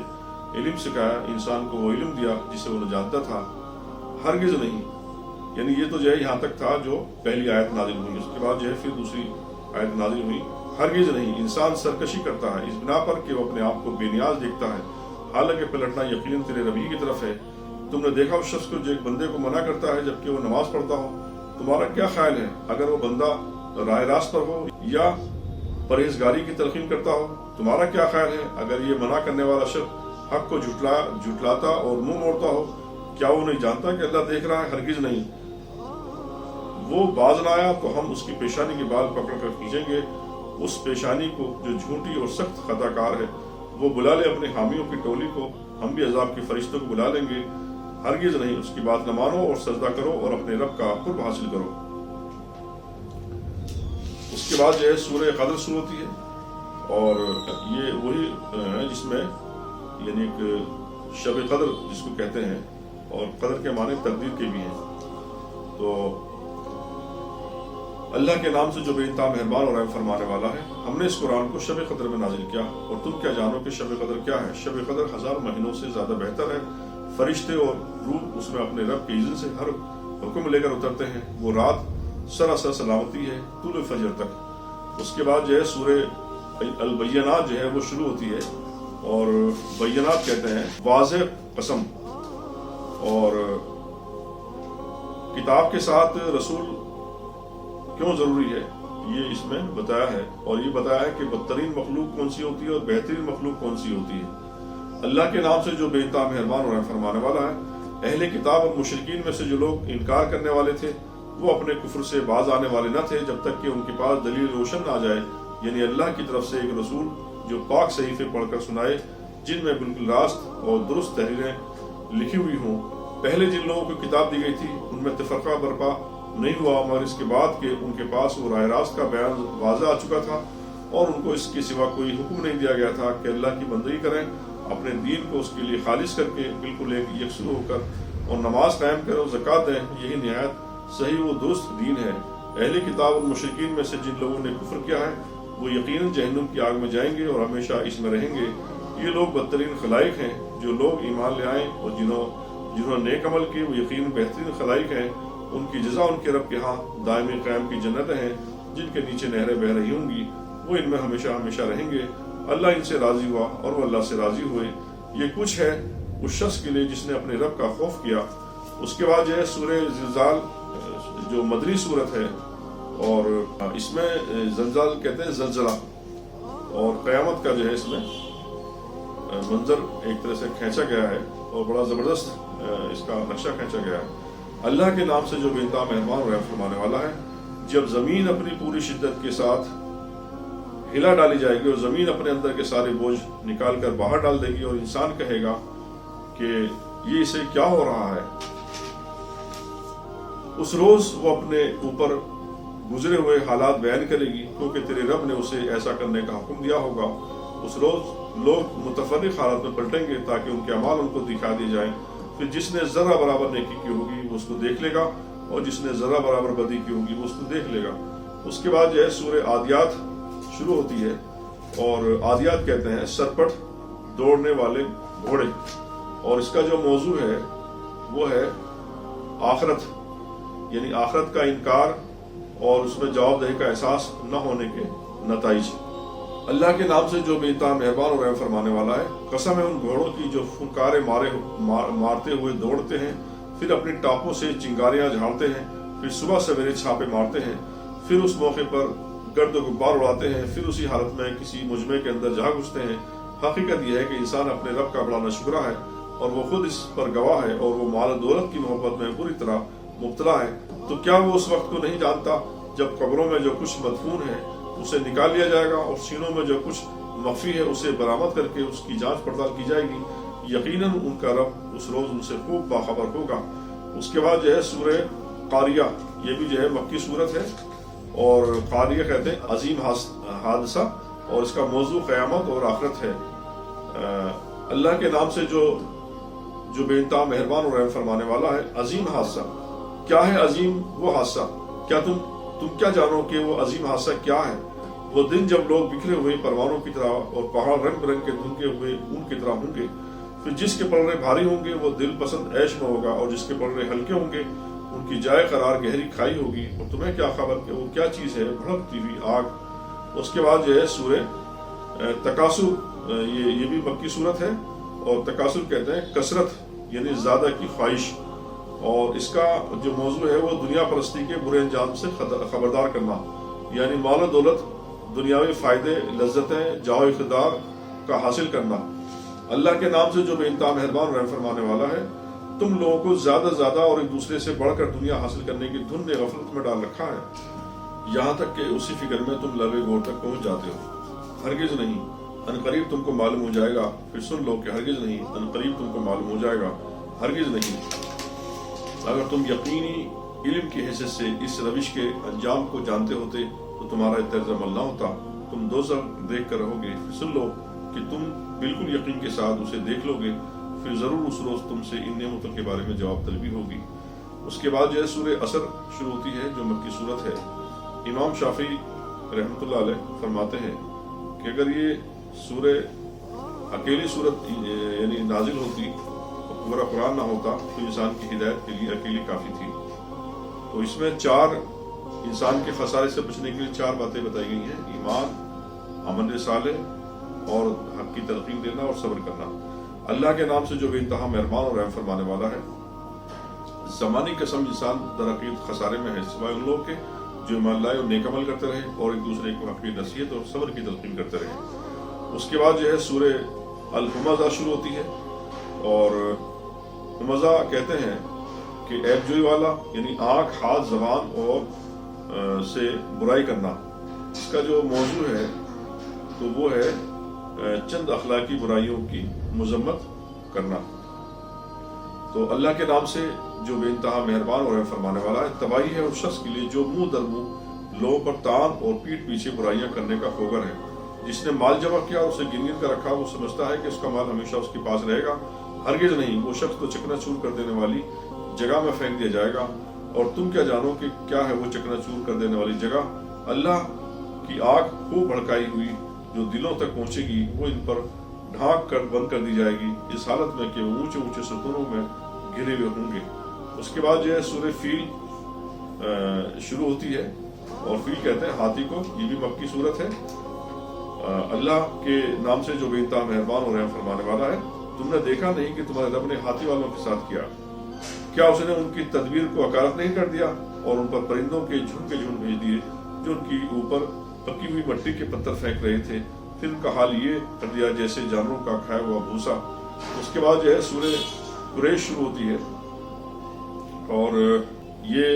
علم سکھایا، انسان کو وہ علم دیا جسے وہ نہ جانتا تھا، ہرگز نہیں۔ یعنی یہ تو جو ہے یہاں تک تھا جو پہلی آیت نازل ہوئی، اس کے بعد جو ہے پھر دوسری آیت نازل ہوئی، ہرگز نہیں انسان سرکشی کرتا ہے اس بنا پر کہ وہ اپنے آپ کو بے نیاز دیکھتا ہے، حالانکہ پلٹنا یقیناً تیرے رب ہی کی طرف ہے۔ تم نے دیکھا اس شخص کو جو ایک بندے کو منع کرتا ہے جبکہ وہ نماز پڑھتا ہو، تمہارا کیا خیال ہے اگر وہ بندہ راہ راست پر ہو یا پرہیزگاری کی تلقین کرتا ہو؟ تمہارا کیا خیال ہے اگر یہ منع کرنے والا شخص حق کو جھٹلاتا اور منہ موڑتا ہو؟ کیا وہ نہیں جانتا کہ اللہ دیکھ رہا ہے؟ ہرگز نہیں۔ وہ باز نہ آیا تو ہم اس کی پیشانی کے بال پکڑ کر کھینچیں گے، اس پیشانی کو جو جھوٹی اور سخت خطا کار ہے۔ وہ بلا لے اپنے حامیوں کی ٹولی کو، ہم بھی عذاب کے فرشتوں کو بلا لیں گے، ہرگز نہیں اس کی بات نہ مانو اور سجدہ کرو اور اپنے رب کا قرب حاصل کرو۔ اس کے بعد جو ہے سورہ قدر شروع ہوتی ہے، اور یہ وہی ہے جس میں یعنی ایک شب قدر جس کو کہتے ہیں، اور قدر کے معنی تقدیر کے بھی ہیں۔ تو اللہ کے نام سے جو بے انتہا مہربان اور رحم فرمانے والا ہے، ہم نے اس قرآن کو شب قدر میں نازل کیا، اور تم کیا جانو کہ شب قدر کیا ہے؟ شب قدر 1000 مہینوں سے زیادہ بہتر ہے۔ فرشتے اور روح اس میں اپنے رب کے اذن سے ہر حکم لے کر اترتے ہیں۔ وہ رات سراسر سلامتی ہے طول فجر تک۔ اس کے بعد جو ہے سورہ البینات جو ہے وہ شروع ہوتی ہے، اور بینات کہتے ہیں واضح قسم، اور کتاب کے ساتھ رسول کیوں ضروری ہے یہ اس میں بتایا ہے، اور یہ بتایا ہے کہ بدترین مخلوق کون سی ہوتی ہے اور بہترین مخلوق کون سی ہوتی ہے۔ اللہ کے نام سے جو بے انتہا مہربان اور رحم فرمانے والا ہے۔ اہل کتاب اور مشرکین میں سے جو لوگ انکار کرنے والے تھے وہ اپنے کفر سے باز آنے والے نہ تھے جب تک کہ ان کے پاس دلیل روشن نہ آ جائے، یعنی اللہ کی طرف سے ایک رسول جو پاک صحیفے پڑھ کر سنائے جن میں بالکل راست اور درست تحریریں لکھی ہوئی ہوں۔ پہلے جن لوگوں کو کتاب دی گئی تھی ان میں تفرقہ برپا نہیں ہوا، مگر اس کے بعد کہ ان کے پاس وہ راہ راست کا بیان واضح آ چکا تھا اور ان کو اس کے سوا کوئی حکم نہیں دیا گیا تھا کہ اللہ کی بندگی کریں، اپنے دین کو اس کے لیے خالص کر کے بالکل ایک یکسو ہو کر، اور نماز قائم کریں اور زکوٰۃ دیں، یہی نہایت صحیح و درست دین ہے۔ اہل کتاب اور مشرکین میں سے جن لوگوں نے کفر کیا ہے وہ یقیناً جہنم کی آگ میں جائیں گے اور ہمیشہ اس میں رہیں گے۔ یہ لوگ بدترین خلائق ہیں۔ جو لوگ ایمان لے آئیں اور جنہوں نے نیک عمل کیے وہ یقیناً بہترین خلائق ہیں۔ ان کی جزا ان کے رب کے ہاں دائمی قیام کی جنتیں ہیں جن کے نیچے نہریں بہہ رہی ہوں گی، وہ ان میں ہمیشہ ہمیشہ رہیں گے۔ اللہ ان سے راضی ہوا اور وہ اللہ سے راضی ہوئے۔ یہ کچھ ہے اس شخص کے لیے جس نے اپنے رب کا خوف کیا۔ اس کے بعد جو ہے سورہ زلزال جو مدنی صورت ہے، اور اس میں زلزال کہتے ہیں زلزلہ، اور قیامت کا جو ہے اس میں منظر ایک طرح سے کھینچا گیا ہے اور بڑا زبردست اس کا نقشہ کھینچا گیا ہے۔ اللہ کے نام سے جو بے انتہا مہربان اور رحم فرمانے والا ہے۔ جب زمین اپنی پوری شدت کے ساتھ ہلا ڈالی جائے گی اور زمین اپنے اندر کے سارے بوجھ نکال کر باہر ڈال دے گی، اور انسان کہے گا کہ یہ اسے کیا ہو رہا ہے، اس روز وہ اپنے اوپر گزرے ہوئے حالات بیان کرے گی کیونکہ تیرے رب نے اسے ایسا کرنے کا حکم دیا ہوگا۔ اس روز لوگ متفرق حالات میں پلٹیں گے تاکہ ان کے اعمال ان کو دکھا دیے جائیں، پھر جس نے ذرہ برابر نیکی کی ہوگی وہ اس کو دیکھ لے گا اور جس نے ذرہ برابر بدی کی ہوگی وہ اس کو دیکھ لے گا۔ اس کے بعد جو ہے سورہ عادیات شروع ہوتی ہے، اور عادیات کہتے ہیں سرپٹ دوڑنے والے گھوڑے، اور اس کا جو موضوع ہے وہ ہے آخرت، یعنی آخرت کا انکار اور اس میں جواب دہی کا احساس نہ ہونے کے نتائج۔ اللہ کے نام سے جو بے انتہا مہربان اور رحم فرمانے والا ہے۔ قسم ہے ان گھوڑوں کی جو فنکارے مارتے ہوئے دوڑتے ہیں، پھر اپنی ٹاپوں سے چنگاریاں جھاڑتے ہیں، پھر صبح سویرے چھاپے مارتے ہیں، پھر اس موقع پر گرد و غبار اڑاتے ہیں، پھر اسی حالت میں کسی مجمع کے اندر جا گھستے ہیں۔ حقیقت یہ ہے کہ انسان اپنے رب کا بڑا ناشکرا ہے اور وہ خود اس پر گواہ ہے، اور وہ مال و دولت کی محبت میں پوری طرح مبتلا ہے۔ تو کیا وہ اس وقت کو نہیں جانتا جب قبروں میں جو کچھ مدفون ہے اسے نکال لیا جائے گا، اور سینوں میں جو کچھ مخفی ہے اسے برآمد کر کے اس کی جانچ پڑتال کی جائے گی؟ یقیناً ان کا رب اس روز ان سے خوب باخبر ہوگا۔ اس کے بعد جو ہے سورہ قاریہ، یہ بھی جو ہے مکی صورت ہے، اور قاریہ کہتے ہیں عظیم حادثہ، اور اس کا موضوع قیامت اور آخرت ہے۔ اللہ کے نام سے جو بے انتہا مہربان اور رحم فرمانے والا ہے۔ عظیم حادثہ کیا ہے؟ عظیم وہ حادثہ، کیا تم کیا جانو کہ وہ عظیم حادثہ کیا ہے؟ وہ دن جب لوگ بکھرے ہوئے پروانوں کی طرح اور پہاڑ رنگ برنگ کے دھنکے ہوئے اون کی طرح ہوں گے۔ پھر جس کے پلڑے بھاری ہوں گے وہ دل پسند عیش میں ہوگا، اور جس کے پلڑے ہلکے ہوں گے ان کی جائے قرار گہری کھائی ہوگی۔ اور تمہیں کیا خبر کہ وہ کیا چیز ہے؟ بھڑکتی ہوئی آگ۔ اس کے بعد جو ہے سورہ تکاثر، یہ بھی مکی صورت ہے، اور تکاثر کہتے ہیں کثرت یعنی زیادہ کی خواہش، اور اس کا جو موضوع ہے وہ دنیا پرستی کے برے انجام سے خبردار کرنا، یعنی مال و دولت، دنیاوی فائدے، لذتیں، جاہ و اقتدار کا حاصل کرنا۔ اللہ کے نام سے جو بے انتہا مہربان رحم فرمانے والا ہے۔ تم لوگوں کو زیادہ اور ایک دوسرے سے بڑھ کر دنیا حاصل کرنے کی دھن نے غفلت میں ڈال رکھا ہے، یہاں تک کہ اسی فکر میں تم لبے گور تک پہنچ جاتے ہو۔ ہرگز نہیں، عنقریب تم کو معلوم ہو جائے گا۔ پھر سن لو کہ ہرگز نہیں، عنقریب تم کو معلوم ہو جائے گا، ہرگز نہیں۔ اگر تم یقینی علم کی حیثیت سے اس روش کے انجام کو جانتے ہوتے تو تمہارا طرز عمل نہ ہوتا، تم دوزخ دیکھ کر رہو گے۔ پھر سن لو کہ تم بالکل یقین کے ساتھ اسے دیکھ لو گے، پھر ضرور اس روز تم سے ان نعمتوں کے بارے میں جواب طلبی ہوگی۔ اس کے بعد جو ہے سورہ عصر شروع ہوتی ہے، جو مکی صورت ہے۔ امام شافعی رحمۃ اللہ علیہ فرماتے ہیں کہ اگر یہ سورہ اکیلی صورت یعنی نازل ہوتی، پورا قرآن نہ ہوتا، تو انسان کی ہدایت کے لیے اکیلی کافی تھی۔ تو اس میں انسان کے خسارے سے بچنے کے لیے 4 باتیں بتائی گئی ہیں: ایمان، عمل صالح، اور حق کی تلقین دینا اور صبر کرنا۔ اللہ کے نام سے جو بے انتہا مہربان اور رحم فرمانے والا ہے۔ زمانی قسم انسان درحقیقت خسارے میں ہے، سوائے ان لوگوں کے جو ایمان لائے اور نیک عمل کرتے رہے اور ایک دوسرے کو حق کی نصیحت اور صبر کی تلقین کرتے رہے۔ اس کے بعد جو ہے سورہ الہمزہ شروع ہوتی ہے، اور ہمزہ کہتے ہیں کہ عیب جوئی والا، یعنی آنکھ، ہاتھ، زبان اور سے برائی کرنا۔ اس کا جو موضوع ہے تو وہ ہے چند اخلاقی برائیوں کی مذمت کرنا۔ تو اللہ کے نام سے جو بے انتہا مہربان اور رحم فرمانے والا ہے۔ تباہی ہے اس شخص کے لیے جو منہ در منہ لوگوں پر تان اور پیٹ پیچھے برائیاں کرنے کا خوگر ہے۔ جس نے مال جمع کیا اور اسے گن گن کر رکھا، وہ سمجھتا ہے کہ اس کا مال ہمیشہ اس کے پاس رہے گا۔ ہرگز نہیں، وہ شخص تو چکنا چور کر دینے والی جگہ میں پھینک دیا جائے گا۔ اور تم کیا جانو کہ کیا ہے وہ چکنا چور کر دینے والی جگہ؟ اللہ کی آگ خوب بھڑکائی ہوئی جو دلوں تک پہنچے گی، وہ ان پر ڈھانک کر بند کر دی جائے گی، اس حالت میں کہ وہ اونچے اونچے ستونوں میں گرے ہوئے ہوں گے۔ اس کے بعد جو ہے سورہ فیل شروع ہوتی ہے، اور فیل کہتے ہیں ہاتھی کو، یہ بھی مکی صورت ہے۔ اللہ کے نام سے جو بے انتہا مہربان اور رحم فرمانے والا ہے۔ تم نے دیکھا نہیں کہ تمہارے رب نے ہاتھی والوں کے ساتھ کیا اس نے ان کی تدبیر کو اکارت نہیں کر دیا، اور ان پر پرندوں کے جھنڈ بھیج دیے جو ان کی اوپر پکی ہوئی مٹی کے پتھر پھینک رہے تھے، پھر ان کا حال یہ کر دیا جیسے جانوروں کا کھایا ہوا بھوسا۔ اس کے بعد جو ہے سورہ قریش شروع ہوتی ہے، اور یہ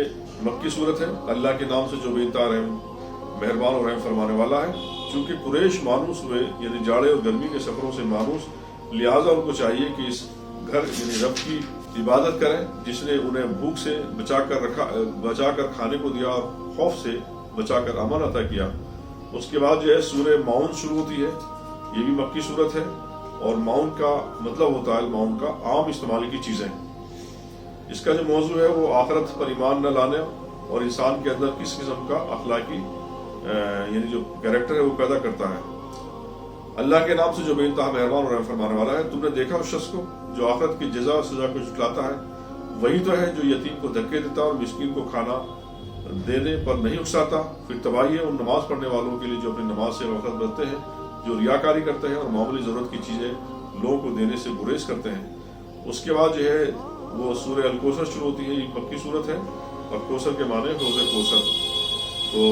مکی صورت ہے۔ اللہ کے نام سے جو بے انتہا مہربان اور رحم فرمانے والا ہے۔ چونکہ قریش مانوس ہوئے، یعنی جاڑے اور گرمی کے سفروں سے مانوس، لہٰذا ان کو چاہیے کہ اس گھر یعنی رب کی عبادت کریں جس نے انہیں بھوک سے بچا کر کھانے کو دیا اور خوف سے بچا کر امن عطا کیا۔ اس کے بعد جو ہے سورہ معون شروع ہوتی ہے، یہ بھی مکی صورت ہے، اور معون کا مطلب ہوتا ہے معون کا عام استعمال کی چیزیں۔ اس کا جو موضوع ہے وہ آخرت پر ایمان نہ لانے اور انسان کے اندر کس قسم کا اخلاقی یعنی جو کیریکٹر ہے وہ پیدا کرتا ہے۔ اللہ کے نام سے جو بے انتہا مہربان اور رحم فرمانے والا ہے۔ تم نے دیکھا اس شخص کو جو آخرت کی جزا اور سزا کو جھٹلاتا ہے؟ وہی تو ہے جو یتیم کو دھکے دیتا اور مسکین کو کھانا دینے پر نہیں اکساتا۔ پھر تباہی ہے ان نماز پڑھنے والوں کے لیے جو اپنی نماز سے غفلت برتتے ہیں، جو ریاکاری کرتے ہیں اور معمولی ضرورت کی چیزیں لوگوں کو دینے سے گریز کرتے ہیں۔ اس کے بعد جو ہے وہ سورہ الکوثر شروع ہوتی ہے، یہ مکی صورت ہے، اور کوثر کے معنی حوض کوثر۔ تو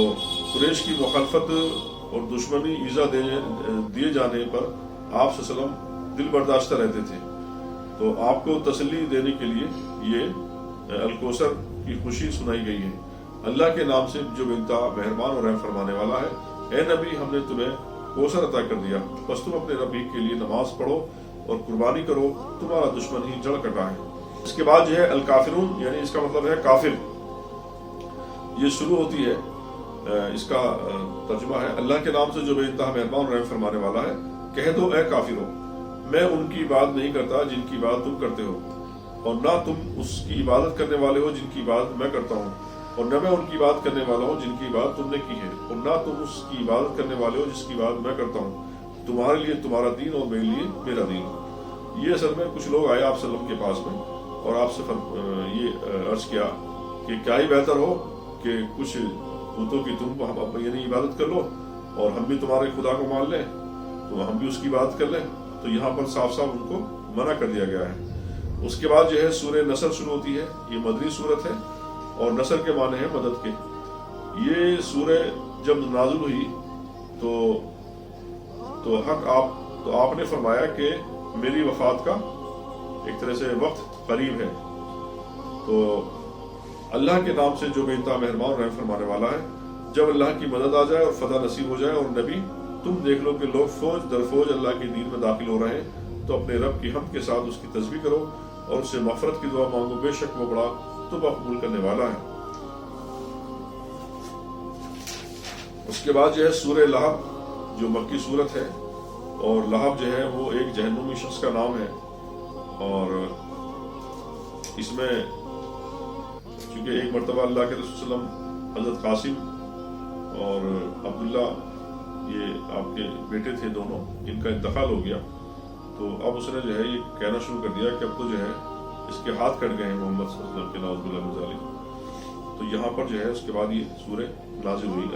قریش کی مخالفت اور دشمنی ایذا دیے جانے پر آپ صلی اللہ علیہ وسلم دل برداشتہ رہتے تھے. تو آپ کو تسلی دینے کے لیے یہ الکوثر کی خوشی سنائی گئی ہے. اللہ کے نام سے جو بے انتہا مہربان اور رحم فرمانے والا ہے. اے نبی ہم نے تمہیں کوثر عطا کر دیا، بس تم اپنے رب کے لیے نماز پڑھو اور قربانی کرو، تمہارا دشمن ہی جڑ کٹا ہے. اس کے بعد جو ہے الکافرون، یعنی اس کا مطلب ہے کافر. یہ شروع ہوتی ہے، اس کا ترجمہ ہے اللہ کے نام سے جو بے انتہا مہربان اور رحم فرمانے والا ہے. کہہ دو اے کافرو، میں ان کی بات نہیں کرتا جن کی بات تم کرتے ہو، اور نہ تم اس کی عبادت کرنے والے ہو جن کی بات میں کرتا ہوں، اور نہ میں ان کی بات کرنے والا ہوں جن کی بات تم نے کی ہے، اور نہ تم اس کی عبادت کرنے والے ہو جس کی بات میں کرتا ہوں. تمہارے لیے تمہارا دین اور میرے لیے میرا دین. یہ اصل میں کچھ لوگ آئے آپ صلی اللہ علیہ وسلم کے پاس میں اور آپ سے یہ عرض کیا کہ کیا ہی بہتر ہو کہ کچھ بتوں کی تم یعنی عبادت کر لو اور ہم بھی تمہارے خدا کو مان لیں تو ہم بھی اس کی بات کر لیں. تو یہاں پر صاف صاف ان کو منع کر دیا گیا ہے. اس کے بعد جو ہے سورہ نصر شروع ہوتی ہے. یہ مدنی صورت ہے اور نصر کے معنی ہے مدد کے. یہ سورہ جب نازل ہوئی تو آپ نے فرمایا کہ میری وفات کا ایک طرح سے وقت قریب ہے. تو اللہ کے نام سے جو بے انتہا مہربان رحم فرمانے والا ہے. جب اللہ کی مدد آ جائے اور فتح نصیب ہو جائے، اور نبی تم دیکھ لو کہ لوگ فوج در فوج اللہ کے دین میں داخل ہو رہے ہیں، تو اپنے رب کی حمد کے ساتھ اس کی تسبیح کرو اور اس سے مغفرت کی دعا مانگو، بے شک وہ بڑا توبہ قبول کرنے والا ہے. اس کے بعد جو ہے سورہ لہب جو مکی صورت ہے، اور لہب جو ہے وہ ایک جہنمی شخص کا نام ہے. اور اس میں چونکہ ایک مرتبہ اللہ کے رسول صلی اللہ علیہ وسلم حضرت قاسم اور عبداللہ یہ آپ کے بیٹے تھے دونوں، ان کا انتقال ہو گیا. تو اب اس نے جو ہے یہ کہنا شروع کر دیا کہ اب تو جو ہے اس کے ہاتھ کٹ گئے ہیں محمد صلی اللہ علیہ وسلم کے، نعوذ باللہ من ذالک. تو یہاں پر جو ہے اس کے بعد یہ سورہ نازل ہوئی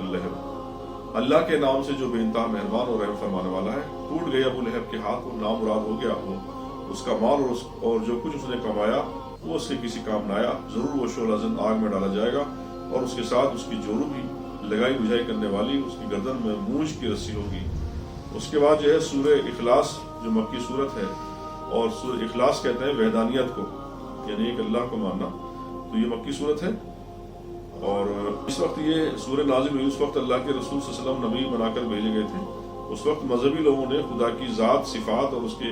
اللہ کے نام سے جو بے انتہا مہربان اور رحم فرمانے والا ہے. ٹوٹ گیا ابو لہب کے ہاتھ، وہ نامراد ہو گیا وہ، اس کا مال اور جو کچھ اس نے کمایا وہ اس کے کسی کام نہ آیا. ضرور وہ شعلہ زن آگ میں ڈالا جائے گا، اور اس کے ساتھ اس کی جورو بھی لگائی بجھائی کرنے والی، اس کی گردن میں مونج کی رسی ہوگی. اس کے بعد جو ہے سورہ اخلاص جو مکی صورت ہے، اور سورہ اخلاص کہتے ہیں وحدانیت کو، یعنی ایک اللہ کو ماننا. تو یہ مکی صورت ہے. اور اس وقت یہ سورہ نازل ہوئی، اس وقت اللہ کے رسول صلی اللہ علیہ وسلم نبی بنا کر بھیجے گئے تھے. اس وقت مذہبی لوگوں نے خدا کی ذات، صفات اور اس کے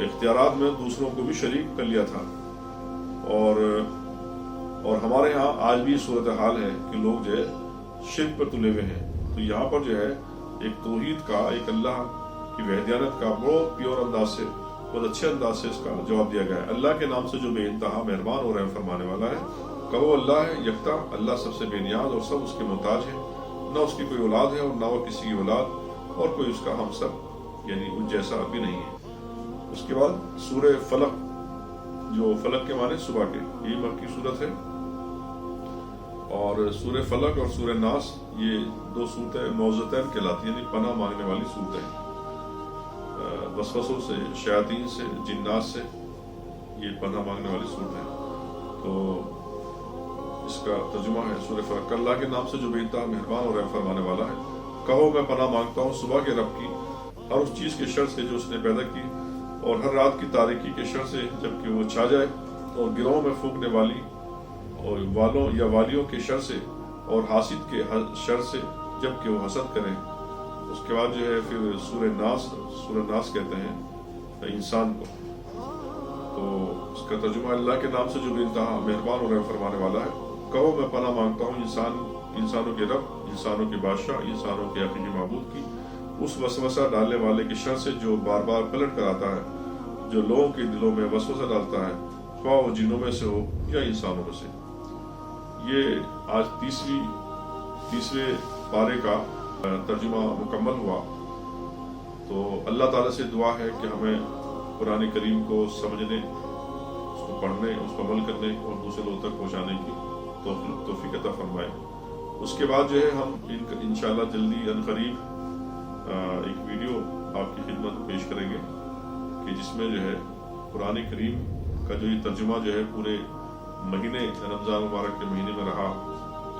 اختیارات میں دوسروں کو بھی شریک کر لیا تھا. اور ہمارے ہاں آج بھی صورتحال ہے کہ لوگ جو ہے شرک پر تلے ہوئے ہیں. تو یہاں پر جو ہے ایک توحید کا، ایک اللہ کی وحدانیت کا بہت پیور انداز سے، بہت اچھے انداز سے اس کا جواب دیا گیا ہے. اللہ کے نام سے جو بے انتہا مہربان اور رحم فرمانے والا ہے. کہو اللہ ہے یکتا، اللہ سب سے بے نیاز اور سب اس کے محتاج ہے. نہ اس کی کوئی اولاد ہے اور نہ وہ کسی کی اولاد، اور کوئی اس کا ہمسر یعنی ان جیسا بھی نہیں ہے. اس کے بعد سورہ فلق جو فلق کے معنی صبح کے، یہ مکی صورت ہے. اور سورہ فلق اور سورہ ناس یہ دو صورتیں معوذتین کہلاتی ہیں، یعنی پناہ مانگنے والی صورتیں. وسوسوں سے، شیاطین سے، جنات سے یہ پناہ مانگنے والی صورت ہے. تو اس کا ترجمہ ہے سورہ فلق. اللہ کے نام سے جو بے انتہا مہربان اور رحم فرمانے والا ہے. کہو میں پناہ مانگتا ہوں صبح کے رب کی، ہر اس چیز کے شر سے جو اس نے پیدا کی، اور ہر رات کی تاریکی کے شر سے جبکہ وہ چھا جائے، اور گروہوں میں پھونکنے والی اور والوں یا والیوں کے شر سے، اور حاسد کے شر سے جبکہ وہ حسد کریں. اس کے بعد جو ہے پھر سورہ ناس کہتے ہیں انسان کو. تو اس کا ترجمہ اللہ کے نام سے جو بے انتہا مہربان اور رحم فرمانے والا ہے. کہو میں پناہ مانگتا ہوں انسانوں کے رب، انسانوں کے بادشاہ، انسانوں کے حقیقی معبود کی، اس وسوسہ ڈالنے والے کے شر سے جو بار بار پلٹ کر آتا ہے، جو لوگوں کے دلوں میں وسوسہ ڈالتا ہے، خواہ وہ جنوں میں سے ہو یا انسانوں میں سے. یہ آج تیسرے پارے کا ترجمہ مکمل ہوا. تو اللہ تعالیٰ سے دعا ہے کہ ہمیں قرآن کریم کو سمجھنے، اس کو پڑھنے، اس کو عمل کرنے اور دوسرے لوگوں تک پہنچانے کی توفیق عطا فرمائے. اس کے بعد جو ہے ہم انشاءاللہ جلدی عنقریب ایک ویڈیو آپ کی خدمت میں پیش کریں گے کہ جس میں جو ہے قرآن کریم کا جو یہ ترجمہ جو ہے پورے مہینے رمضان مبارک کے مہینے میں رہا،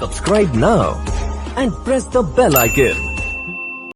Subscribe now and press the bell icon.